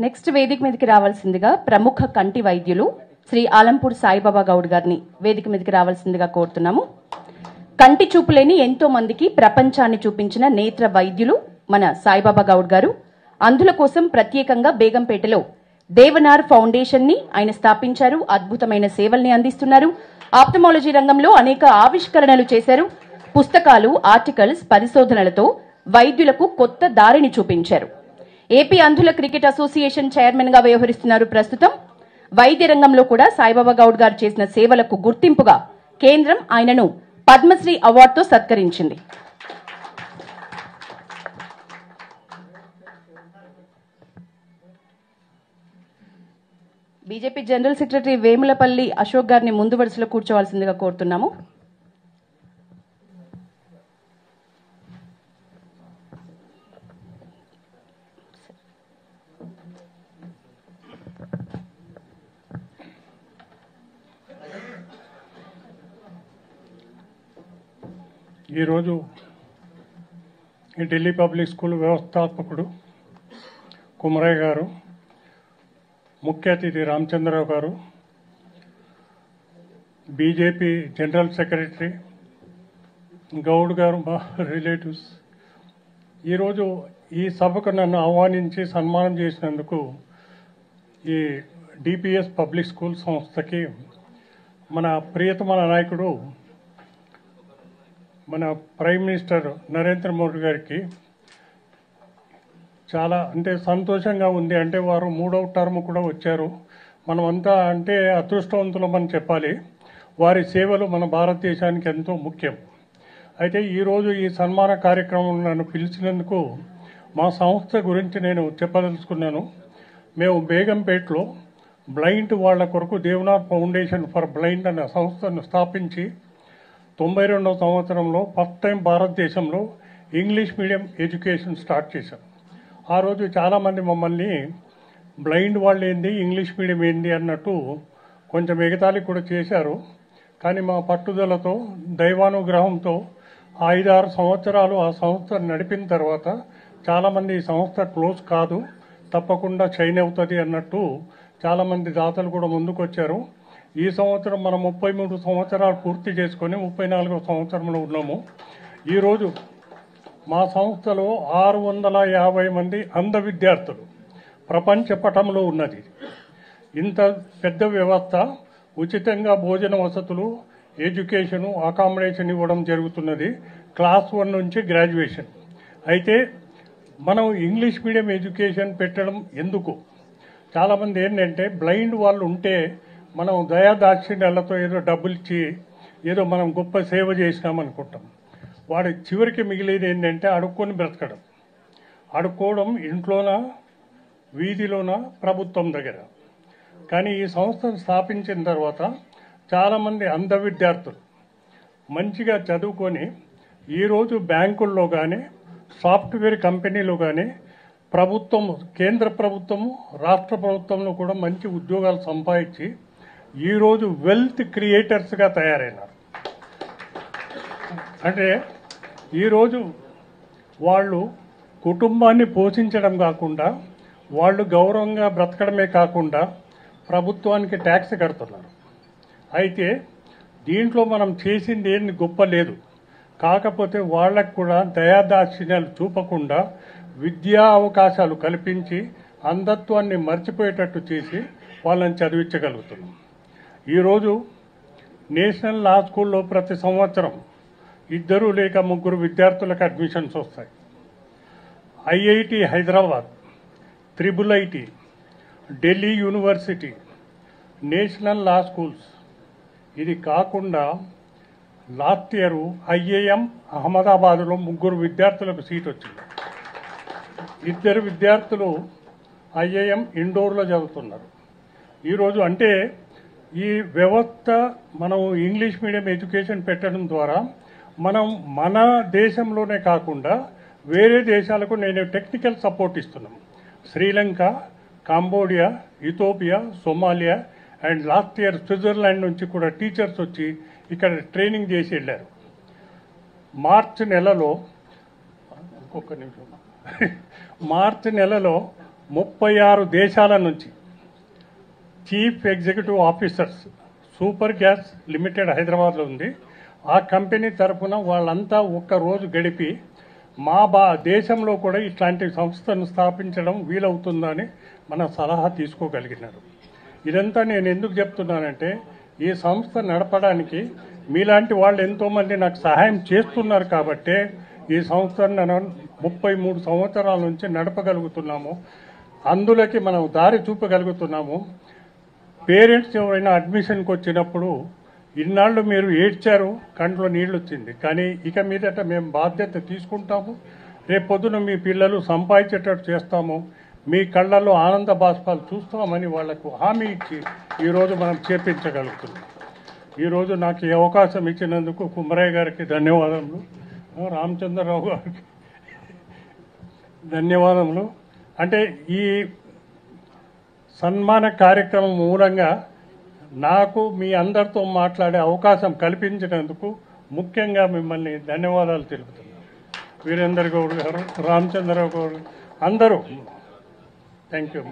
Next వేదిక మీదకి రావాల్సిందిగా ప్రముఖ కంటి వైద్యులు శ్రీ ఆలంపూర్ సాయిబాబా గౌడ్ గారిని వేదిక మీదకి రావాల్సిందిగా కోరుతున్నాము. కంటి చూపు లేని ఎంతో మందికి ప్రపంచాన్ని చూపించిన నేత్ర వైద్యులు మన సాయిబాబా గౌడ్ గారు. అంధుల కోసం ప్రత్యేకంగా బేగంపేటలో దేవనార్ ఫౌండేషన్ ని ఆయన స్థాపించారు. అద్భుతమైన సేవల్ని అందిస్తున్నారు. ఆప్థమాలజీ రంగంలో అనేక ఆవిష్కరణలు చేశారు. పుస్తకాలు, ఆర్టికల్స్, పరిశోధనలతో వైద్యులకు కొత్త దారిని చూపించారు. ఏపీ అంధుల క్రికెట్ అసోసియేషన్ చైర్మన్ గా వ్యవహరిస్తున్నారు. ప్రస్తుతం వైద్య రంగంలో కూడా సాయిబాబా గౌడ్ గారు చేసిన సేవలకు గుర్తింపుగా కేంద్రం ఆయనను పద్మశ్రీ అవార్డుతో సత్కరించింది. BJP general secretary Vemulapalli Ashok గారిని ముందు వరుసలో కూర్చోవాల్సిందిగా కోరుతున్నాము. ఈరోజు ఈ ఢిల్లీ పబ్లిక్ స్కూల్ వ్యవస్థాపకుడు కుమరయ్య గారు, ముఖ్య అతిథి రామచంద్రరావు గారు, బీజేపీ జనరల్ సెక్రటరీ గౌడ్ గారు, మా రిలేటివ్స్, ఈరోజు ఈ సభకు నన్ను ఆహ్వానించి సన్మానం చేసినందుకు ఈ డిపిఎస్ పబ్లిక్ స్కూల్ సంస్థకి మన ప్రియతమ నాయకుడు మన ప్రైమ్ మినిస్టర్ నరేంద్ర మోడీ గారికి చాలా సంతోషంగా ఉంది. అంటే వారు 3వ టర్మ్ కూడా వచ్చారు. మనమంతా అదృష్టవంతులమని చెప్పాలి. వారి సేవలు మన భారతదేశానికి ఎంతో ముఖ్యం. అయితే ఈరోజు ఈ సన్మాన కార్యక్రమం నన్ను పిలిచినందుకు మా సంస్థ గురించి నేను చెప్పదలుచుకున్నాను. మేము బేగంపేటలో బ్లైండ్ వాళ్ల కొరకు దేవనార్ ఫౌండేషన్ ఫర్ బ్లైండ్ అనే సంస్థను స్థాపించి 92వ సంవత్సరంలో ఫస్ట్ టైం భారతదేశంలో ఇంగ్లీష్ మీడియం ఎడ్యుకేషన్ స్టార్ట్ చేశాం. ఆ రోజు చాలామంది మమ్మల్ని బ్లైండ్ వాళ్ళు ఏంది, ఇంగ్లీష్ మీడియం ఏంది అన్నట్టు కొంచెం ఎగతాళి కూడా చేశారు. కానీ మా పట్టుదలతో, దైవానుగ్రహంతో 5-6 సంవత్సరాలు ఆ సంస్థ నడిపిన తర్వాత చాలామంది ఈ సంస్థ క్లోజ్ కాదు, తప్పకుండా షైన్ అవుతుంది అన్నట్టు చాలామంది దాతలు కూడా ముందుకొచ్చారు. ఈ సంవత్సరం మనం 33 సంవత్సరాలు పూర్తి చేసుకొని 34వ సంవత్సరంలో ఉన్నాము. ఈరోజు మా సంస్థలో 650 మంది అంధ విద్యార్థులు ప్రపంచ పటంలో ఉన్నది. ఇంత పెద్ద వ్యవస్థ, ఉచితంగా భోజన వసతులు, ఎడ్యుకేషను, అకామిడేషన్ ఇవ్వడం జరుగుతున్నది. క్లాస్ 1 నుంచి గ్రాడ్యుయేషన్. అయితే మనం ఇంగ్లీష్ మీడియం ఎడ్యుకేషన్ పెట్టడం ఎందుకు? చాలామంది ఏంటంటే బ్లైండ్ వాళ్ళు ఉంటే మనం దయాదాక్షిణ్యాలతో ఏదో డబ్బులు ఇచ్చి ఏదో మనం గొప్ప సేవ చేసినామనుకుంటాం. వాడి చివరికి మిగిలేది ఏంటంటే అడుక్కొని బ్రతకడం. అడుక్కోవడం ఇంట్లోనా, వీధిలోనా, ప్రభుత్వం దగ్గర. కానీ ఈ సంస్థను స్థాపించిన తర్వాత చాలామంది అంధ విద్యార్థులు మంచిగా చదువుకొని ఈరోజు బ్యాంకుల్లో కానీ, సాఫ్ట్వేర్ కంపెనీలో కానీ, ప్రభుత్వం, కేంద్ర ప్రభుత్వము, రాష్ట్ర ప్రభుత్వంలో కూడా మంచి ఉద్యోగాలు సంపాదించి ఈరోజు వెల్త్ క్రియేటర్స్గా తయారైనారు. అంటే ఈరోజు వాళ్ళు కుటుంబాన్ని పోషించడం కాకుండా, వాళ్ళు గౌరవంగా బ్రతకడమే కాకుండా ప్రభుత్వానికి ట్యాక్స్ కడుతున్నారు. అయితే దీంట్లో మనం చేసింది ఏమి గొప్ప లేదు. కాకపోతే వాళ్ళకు కూడా దయాదాక్షిణ్యాలు చూపకుండా విద్యా అవకాశాలు కల్పించి అంధత్వాన్ని మర్చిపోయేటట్టు చేసి వాళ్ళని చదివించగలుగుతున్నాం. ఈరోజు నేషనల్ లా స్కూల్లో ప్రతి సంవత్సరం 2 లేక 3 విద్యార్థులకు అడ్మిషన్స్ వస్తాయి. IIT Hyderabad, triple IT, Delhi university, national law schools. ఇది కాకుండా లాస్ట్ ఇయర్ ఐఐఎం అహ్మదాబాద్లో 3 విద్యార్థులకు సీట్ వచ్చింది. 2 విద్యార్థులు ఐఐఎం ఇండోర్లో చదువుతున్నారు. ఈరోజు ఈ వ్యవస్థ మనం ఇంగ్లీష్ మీడియం ఎడ్యుకేషన్ పెట్టడం ద్వారా మనం మన దేశంలోనే కాకుండా వేరే దేశాలకు నేను టెక్నికల్ సపోర్ట్ ఇస్తున్నాం. Sri Lanka, Cambodia, Ethiopia, Somalia and last year Switzerland నుంచి కూడా టీచర్స్ వచ్చి ఇక్కడ ట్రైనింగ్ చేసి వెళ్ళారు. మార్చి నెలలో 36 దేశాల నుంచి chief executive officers super gas limited హైదరాబాద్లో ఉంది. ఆ కంపెనీ తరఫున వాళ్ళంతా ఒక్కరోజు గడిపి మా దేశంలో కూడా ఇట్లాంటి సంస్థను స్థాపించడం వీలవుతుందని మన సలహా తీసుకోగలిగినారు. ఇదంతా నేను ఎందుకు చెప్తున్నానంటే ఈ సంస్థ నడపడానికి మీలాంటి వాళ్ళు ఎంతోమంది నాకు సహాయం చేస్తున్నారు కాబట్టే ఈ సంస్థను మనం 33 సంవత్సరాల నుంచి నడపగలుగుతున్నాము. అందులోకి మనం దారి చూపగలుగుతున్నాము. పేరెంట్స్ ఎవరైనా అడ్మిషన్కి వచ్చినప్పుడు ఇన్నాళ్ళు మీరు ఏడ్చారు, కంట్లో నీళ్ళు వచ్చింది, కానీ ఇక మీదట మేము బాధ్యత తీసుకుంటాము. రేపొద్దున మీ పిల్లలు సంపాదించేటట్టు చేస్తాము, మీ కళ్ళల్లో ఆనంద బాష్పాలు చూస్తామని వాళ్లకు హామీ ఇచ్చి ఈరోజు మనం చేపించగలుగుతున్నాం. ఈరోజు నాకు ఈ అవకాశం ఇచ్చినందుకు కుమరయ్య గారికి ధన్యవాదములు, రామచంద్రరావు గారికి ధన్యవాదములు. అంటే ఈ సన్మాన కార్యక్రమం మూలంగా నాకు మీ అందరితో మాట్లాడే అవకాశం కల్పించినందుకు ముఖ్యంగా మిమ్మల్ని ధన్యవాదాలు తెలుపుతున్నాను. వీరేందర్ గౌడ్ గారు, రామచంద్రరావు గారు, అందరూ థ్యాంక్ యూ.